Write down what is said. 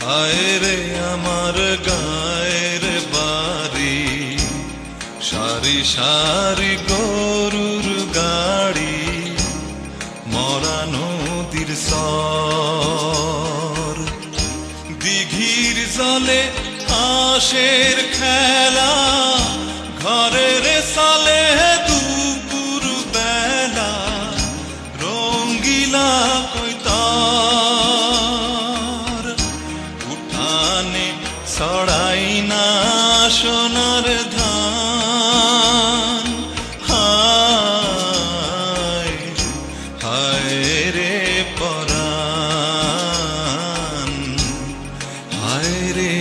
হায় রে আমার গায়ের বাড়ি, সারি সারি গরুর গাড়ি, মরা নদীর সর, দিঘির জলে হাঁসের খেলা, ঘরের সালে দুপুর বেলা, রঙ্গিলা কৈতার, উঠানে ছড়াই না সোনার ধান। হায় হায় রে পরাণ, হায় রে